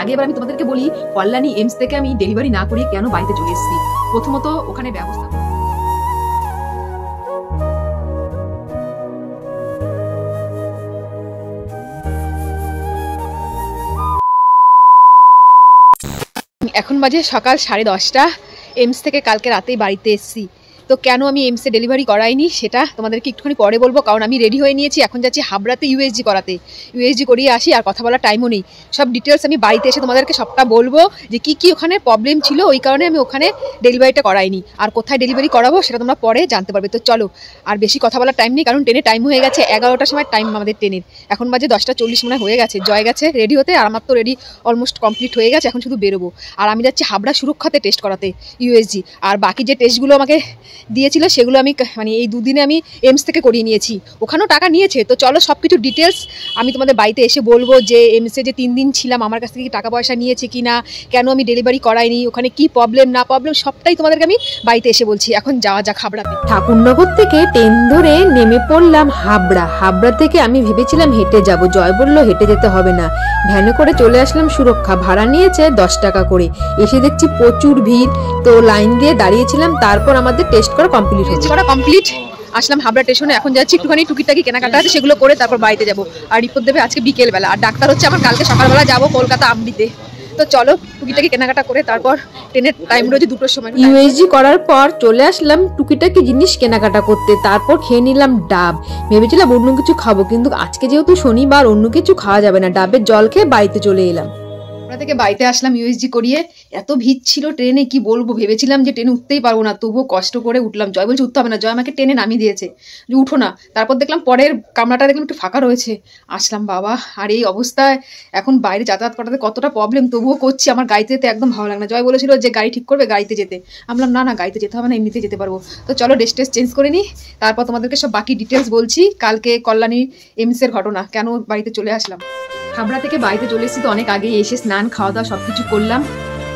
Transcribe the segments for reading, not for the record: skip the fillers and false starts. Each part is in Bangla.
আগে এবার আমি তোমাদেরকে বলি কল্যাণী এমস থেকে আমি ডেলিভারি না করি কেন বাড়িতে চলে এসেছি। প্রথমত ওখানে ব্যবস্থা এখন বাজে সকাল 10:30। এমস থেকে কালকে রাতেই বাড়িতে এসেছি। তো কেন আমি এমসে ডেলিভারি করাইনি সেটা তোমাদেরকে একটুখানি পরে বলবো, কারণ আমি রেডি হয়ে নিয়েছি। এখন যাচ্ছি হাবড়াতে ইউএসজি করাতে। ইউএসজি করিয়ে আসি, আর কথা বলার টাইমও নেই। সব ডিটেলস আমি বাড়িতে এসে তোমাদেরকে সবটা বলবো যে কি কি ওখানে প্রবলেম ছিল, ওই কারণে আমি ওখানে ডেলিভারিটা করাইনি। আর কোথায় ডেলিভারি করাবো সেটা তোমরা পরে জানতে পারবে। তো চলো, আর বেশি কথা বলার টাইম নেই, কারণ ট্রেনে টাইম হয়ে গেছে 11টার সময় টাইম আমাদের ট্রেনের। এখন বাজে 10:40 মনে হয়ে গেছে। জয় গেছে রেডি হতে, আর আমার তো রেডি অলমোস্ট কমপ্লিট হয়ে গেছে। এখন শুধু বেরোবো। আর আমি যাচ্ছি হাবড়া সুরক্ষাতে টেস্ট করাতে ইউএসজি। আর বাকি যে টেস্টগুলো আমাকে দিয়েছিল সেগুলো আমি মানে এই দুদিনে আমি এমস থেকে করিয়ে নিয়েছি। ওখানেও টাকা নিয়েছে। তো চলো সব কিছু ডিটেলস আমি তোমাদের বাড়িতে এসে বলবো, যে এমসে যে 3 দিন ছিলাম আমার কাছ থেকে টাকা পয়সা নিয়েছে কি না, কেন আমি ডেলিভারি করাইনি, ওখানে কি প্রবলেম না প্রবলেম সবটাই তোমাদেরকে আমি বাড়িতে এসে বলছি। এখন যাওয়া যাক হাবড়াতে। ঠাকুরনগর থেকে ট্রেন ধরে নেমে পড়লাম হাবড়া। হাবড়া থেকে আমি ভেবেছিলাম হেঁটে যাব, জয় বলল হেঁটে যেতে হবে না, ভ্যানে করে চলে আসলাম সুরক্ষা। ভাড়া নিয়েছে 10 টাকা করে। এসে দেখছি প্রচুর ভিড়, তো লাইন দিয়ে দাঁড়িয়েছিলাম। তারপর আমাদের টেস্ট করা কমপ্লিট হয়েছে। কমপ্লিট আসলাম হাবড়া স্টেশনে। এখন যাচ্ছি একটুখানি টুকিটাকি কেনাকাটা আছে সেগুলো করে তারপর বাড়িতে যাবো। আর রিপোর্ট দেবে আজকে বিকেলবেলা। আর ডাক্তার হচ্ছে আমার কালকে সকালবেলা যাবো কলকাতা আমডিতে। তো চলো টুকিটাকি কেনাকাটা করে তারপর ট্রেনের টাইম রয়েছে 2টোর সময়। ইউএসজি করার পর চলে আসলাম টুকিটাকি জিনিস কেনাকাটা করতে। তারপর খেয়ে নিলাম ডাব। ভেবেছিলাম অন্য কিছু খাবো, কিন্তু আজকে যেহেতু শনিবার অন্য কিছু খাওয়া যাবে না, ডাবের জল খেয়ে বাড়িতে চলে এলাম। থেকে বাড়িতে আসলাম ইউএসজি করিয়ে। এত ভিড় ছিল ট্রেনে কি বলবো, ভেবেছিলাম যে ট্রেনে উঠতেই পারবো না, তবুও কষ্ট করে উঠলাম। জয় বলছে উঠতে হবে না, জয় আমাকে ট্রেনে নামিয়ে দিয়েছে যে উঠো না। তারপর দেখলাম পরের কামরাটা দেখলাম একটু ফাঁকা রয়েছে, আসলাম। বাবা, আর এই অবস্থায় এখন বাইরে যাতায়াত করাতে কতটা প্রবলেম, তবুও করছি। আমার গাড়িতে যেতে একদম ভালো লাগে না। জয় বলেছিল যে গাড়ি ঠিক করবে গাড়িতে যেতে, আমি বললাম না না গাড়িতে যেতে হবে না, এমনিতে যেতে পারবো। তো চলো ড্রেস টেস চেঞ্জ করে নিই, তারপর তোমাদেরকে সব বাকি ডিটেলস বলছি। কালকে কল্যাণী এমসের ঘটনা, কেন বাড়িতে চলে আসলাম। হাবড়া থেকে বাড়িতে চলে এসেছি তো অনেক আগে। এসে স্নান খাওয়া দাওয়া সবকিছু করলাম,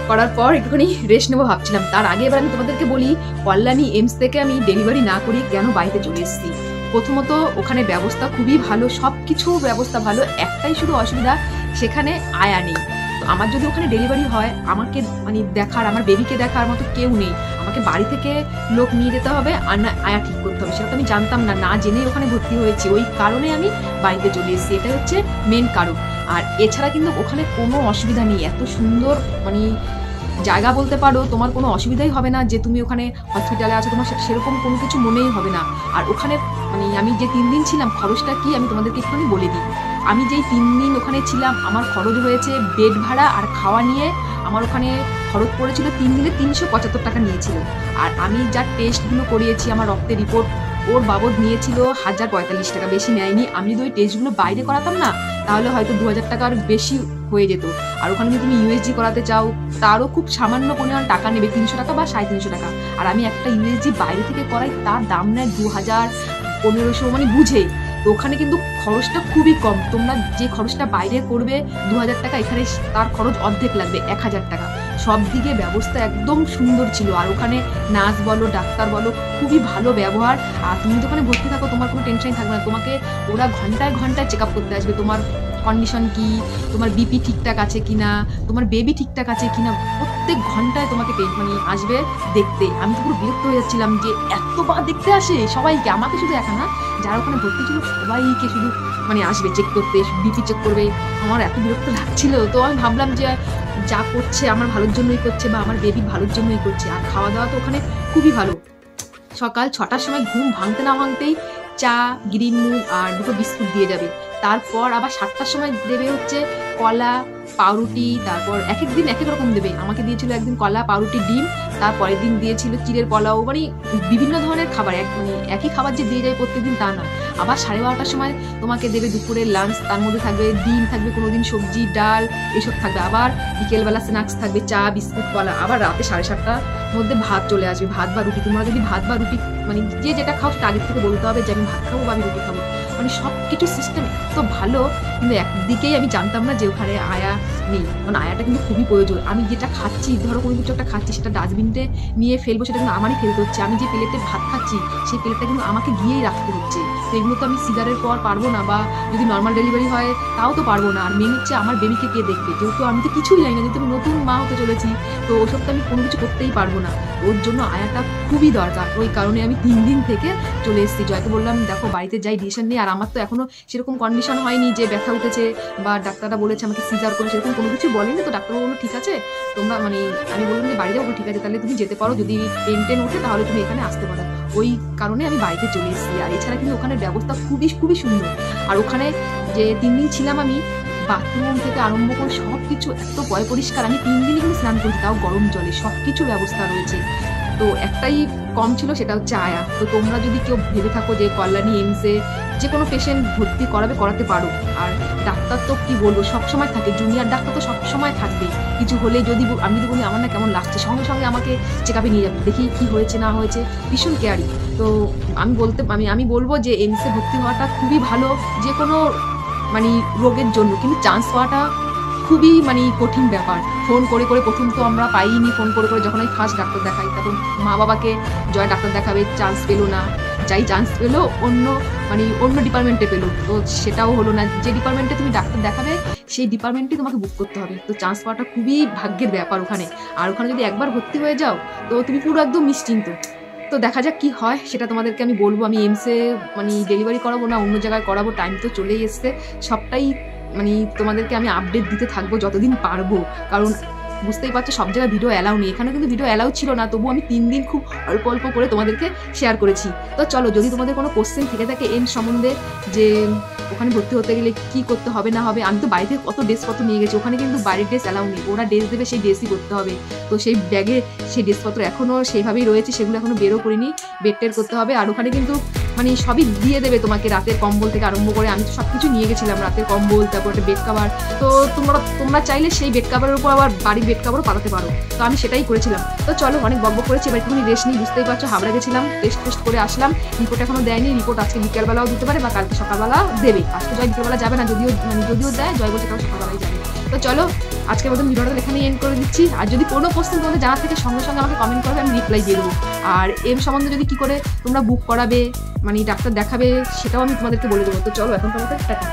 করার পর একটুখানি রেস্ট নেবো ভাবছিলাম। তার আগে এবার আমি তোমাদেরকে বলি কল্যাণী এমস থেকে আমি ডেলিভারি না করি কেন বাড়িতে চলে এসেছি। প্রথমত ওখানে ব্যবস্থা খুবই ভালো, সব কিছু ব্যবস্থা ভালো। একটাই শুধু অসুবিধা, সেখানে আয়া নেই। তো আমার যদি ওখানে ডেলিভারি হয়, আমাকে মানে দেখার, আমার বেবিকে দেখার মতো কেউ নেই। আমাকে বাড়ি থেকে লোক নিয়ে যেতে হবে, আর না আয়া ঠিক করতে হবে। সেটা তো আমি জানতাম না, না জেনেই ওখানে ভর্তি হয়েছি। ওই কারণে আমি বাড়িতে চলে এসেছি, এটাই হচ্ছে মেন কারণ। আর এছাড়া কিন্তু ওখানে কোনো অসুবিধা নেই। এত সুন্দর মানে জায়গা বলতে পারো, তোমার কোনো অসুবিধাই হবে না যে তুমি ওখানে হসপিটালে আছো, তোমার সেরকম কোনো কিছু মনেই হবে না। আর ওখানে মানে আমি যে 3 দিন ছিলাম, খরচটা কি আমি তোমাদেরকে একটুখানি বলে দিই। আমি যেই 3 দিন ওখানে ছিলাম, আমার খরচ হয়েছে বেড ভাড়া আর খাওয়া নিয়ে আমার ওখানে খরচ পড়েছিল 3 দিনে 375 টাকা নিয়েছিল। আর আমি যা টেস্টগুলো করিয়েছি, আমার রক্তের রিপোর্ট ওর বাবদ নিয়েছিল 1045 টাকা, বেশি নেয়নি। আমি যদি ওই টেস্টগুলো বাইরে করাতাম না, তাহলে হয়তো 2000 টাকার বেশি হয়ে যেত। আর ওখানে যদি তুমি ইউএসজি করাতে চাও, তারও খুব সামান্য পরিমাণ টাকা নেবে, 300 টাকা বা 350 টাকা। আর আমি একটা ইউএসজি বাইরে থেকে করাই, তার দাম নেয় 2000, 1500, মানে বুঝে। তো ওখানে কিন্তু খরচটা খুবই কম। তোমরা যে খরচটা বাইরে করবে 2000 টাকা, এখানে তার খরচ অর্ধেক লাগবে 1000 টাকা। সব দিকে ব্যবস্থা একদম সুন্দর ছিল। আর ওখানে নার্স বলো ডাক্তার বলো খুবই ভালো ব্যবহার। আর তুমি যখন ভর্তি থাকো তোমার কোনো টেনশন থাকবে না। তোমাকে ওরা ঘন্টায় ঘন্টায় চেক আপ করতে আসবে, তোমার কন্ডিশন কি, তোমার বিপি ঠিকঠাক আছে কিনা, তোমার বেবি ঠিকঠাক আছে কিনা, প্রত্যেক ঘন্টায় তোমাকে মানে আসবে দেখতে। আমি তো পুরো বিরক্ত হয়ে যাচ্ছিলাম যে এতবার দেখতে আসে সবাইকে, আমাকে শুধু একা না, যারা ওখানে ভর্তি ছিল সবাইকে শুধু মানে আসবে চেক করতে, বিপি চেক করবে। আমার এত বিরক্ত লাগছিল। তো আমি ভাবলাম যে যা করছে আমার ভালোর জন্যই করছে, বা আমার বেবির ভালোর জন্যই করছে। আর খাওয়া দাওয়া তো ওখানে খুবই ভালো। সকাল 6টার সময় ঘুম ভাঙতে না ভাঙতেই চা, গ্রিন মুগ আর 2টো বিস্কুট দিয়ে যাবে। তারপর আবার 7টার সময় দেবে হচ্ছে কলা, পাউরুটি। তারপর এক এক দিন এক এক রকম দেবে। আমাকে দিয়েছিল একদিন কলা, পাউরুটি, ডিম। তারপরের দিন দিয়েছিল চিড়ের পোলাও। মানে বিভিন্ন ধরনের খাবার, মানে একই খাবার যে দিয়ে যায় প্রত্যেকদিন তা নয়। আবার 12:30টার সময় তোমাকে দেবে দুপুরের লাঞ্চ, তার মধ্যে থাকবে ডিম, থাকবে কোনোদিন সবজি, ডাল, এসব থাকবে। আবার বিকেলবেলা স্ন্যাক্স থাকবে, চা, বিস্কুট, কলা। আবার রাতে 7:30টার মধ্যে ভাত চলে আসবে, ভাত বা রুটি। তোমরা যদি ভাত বা রুটি মানে যে যেটা খাও সেটা আগের থেকে বলতে হবে যে আমি ভাত খাবো বা আমি রুটি খাবো। মানে সব কিছু সিস্টেম এত ভালো, কিন্তু একদিকেই আমি জানতাম না যে ওখানে আয়া নেই, কারণ আয়াটা কিন্তু খুবই প্রয়োজন। আমি যেটা খাচ্ছি, ধরো কোনো কিছু একটা খাচ্ছি, সেটা ডাস্টবিনতে নিয়ে ফেলবো, সেটা কিন্তু আমারই ফেলতে হচ্ছে। আমি যে প্লেটে ভাত খাচ্ছি সেই প্লেটটা কিন্তু আমাকে গিয়েই রাখতে হচ্ছে। তো এগুলো তো আমি সিজারের পর পারবো না, বা যদি নর্মাল ডেলিভারি হয় তাও তো পারবো না। আর মেন হচ্ছে আমার বেবিকে কে দেখবে, যেহেতু আমি তো কিছুই জানি না, যেহেতু আমি নতুন মা হতে চলেছি, তো ওসব তো আমি কোনো কিছু করতেই পারবো না। ওর জন্য আয়াটা খুবই দরকার। ওই কারণে আমি 3 দিন থেকে চলে এসেছি। জয়কে বললাম দেখো বাড়িতে যাই, ডিসিশন নেই। আর আমার তো এখনো সেরকম কন্ডিশন হয়নি যে ব্যথা উঠেছে বা ডাক্তাররা বলেছে আমাকে সিজার করে, সেরকম কোনো কিছু বলেনি। তো ডাক্তার বললো ঠিক আছে তোমরা, মানে আমি বললাম যে বাড়ি যাবো, ঠিক আছে তাহলে তুমি যেতে পারো, যদি পেন ওঠে তাহলে তুমি এখানে আসতে পারো। ওই কারণে আমি বাড়িতে চলে এসেছি। আর এছাড়া কিন্তু ওখানে ব্যবস্থা খুবই খুবই সুন্দর। আর ওখানে যে 3 দিন ছিলাম আমি, বাথরুম থেকে আরম্ভ করে সব কিছু এত পরিষ্কার। আমি 3 দিনই কিন্তু স্নান করছি, তাও গরম জলে, সব কিছু ব্যবস্থা রয়েছে। তো একটাই কম ছিল, সেটা হচ্ছে আয়া। তো তোমরা যদি কেউ ভেবে থাকো যে কল্যাণী এমসে যে কোনো পেশেন্ট ভর্তি করাতে পারো। আর ডাক্তার তো কি বলবো সবসময় থাকে, জুনিয়র ডাক্তার তো সবসময় থাকবে। কিছু হলে যদি আমি যদি বলি আমার না কেমন লাগছে, সঙ্গে সঙ্গে আমাকে চেক আপে নিয়ে যাবে, দেখি কি হয়েছে না হয়েছে, ভীষণ কেয়ারি। তো আমি বলবো যে এমসে ভর্তি হওয়াটা খুবই ভালো যে কোনো মানে রোগের জন্য, কিন্তু চান্স পাওয়াটা খুবই মানে কঠিন ব্যাপার। ফোন করে প্রথম তো আমরা পাইনি, ফোন করে যখন আমি ফার্স্ট ডাক্তার দেখাই, তখন মা বাবাকে জয় ডাক্তার দেখাবে, চান্স পেলো না। যাই চান্স পেলো অন্য ডিপার্টমেন্টে পেলো, তো সেটাও হলো না। যে ডিপার্টমেন্টে তুমি ডাক্তার দেখাবে সেই ডিপার্টমেন্টে তোমাকে বুক করতে হবে। তো চান্স পাওয়াটা খুবই ভাগ্যের ব্যাপার ওখানে। আর ওখানে যদি একবার ভর্তি হয়ে যাও তো তুমি পুরো একদম নিশ্চিন্ত। তো দেখা যাক কি হয়, সেটা তোমাদেরকে আমি বলবো। আমি এমসে ডেলিভারি করাবো না অন্য জায়গায় করাবো, টাইম তো চলেই এসছে। সবটাই তোমাদেরকে আমি আপডেট দিতে থাকবো যতদিন পারবো, কারণ বুঝতেই পারছো সব জায়গায় ভিডিও অ্যালাউ নেই। এখানে কিন্তু ভিডিও অ্যালাউ ছিল না, তবু আমি 3 দিন খুব অল্প অল্প করে তোমাদেরকে শেয়ার করেছি। তো চলো, যদি তোমাদের কোনো কোশ্চেন থেকে থাকে এমস সম্বন্ধে, যে ওখানে ভর্তি হতে গেলে কি করতে হবে না হবে, আমি তো বাড়িতে কত ড্রেসপত্র নিয়ে গেছি, ওখানে কিন্তু বাইরের ড্রেস অ্যালাউ নেই। ওরা ড্রেস দেবে, সেই ড্রেসই করতে হবে। তো সেই ব্যাগে সেই ড্রেসপত্র এখনও সেইভাবেই রয়েছে, সেগুলো এখনও বেরো করিনি, বেড টের করতে হবে। আর ওখানে কিন্তু সবই দিয়ে দেবে তোমাকে, রাতের কম্বল থেকে আরম্ভ করে। আমি তো সব কিছু নিয়ে গেছিলাম, রাতের কম্বল, তারপর একটা বেড কাভার। তো তোমরা চাইলে সেই বেড কাভারের উপর আবার বাড়ির বেড কাভারও পাঠাতে পারো। তো আমি সেটাই করেছিলাম। তো চলো, অনেক বকবক করেছি, এবার একটুখানি রেস্ট নিই। বুঝতেই পারছো হাবড়া গেছিলাম, টেস্ট করে আসলাম। রিপোর্ট এখনো দেয়নি, রিপোর্ট আজকে বিকেলবেলাও দিতে পারে বা কালকে সকালবেলা দেবে। আজকে জয় বিকেলবেলা যাবে না, যদিও দেয়, জয় বলছে কাল সকালবেলাই যাবে। তো চলো, আজকের মতন ভিডিওটা এখানে এন্ড করে দিচ্ছি। আর যদি কোনো কোশ্চেন তোমাদের জানার থেকে সঙ্গে সঙ্গে আমাকে কমেন্ট করবে, আমি রিপ্লাই দিয়ে দেবো। আর এম সম্বন্ধে যদি কি করে তোমরা বুক করাবে, ডাক্তার দেখাবে, সেটাও আমি তোমাদেরকে বলে দেবো। তো চলো, এখন তোমাদের টাটা।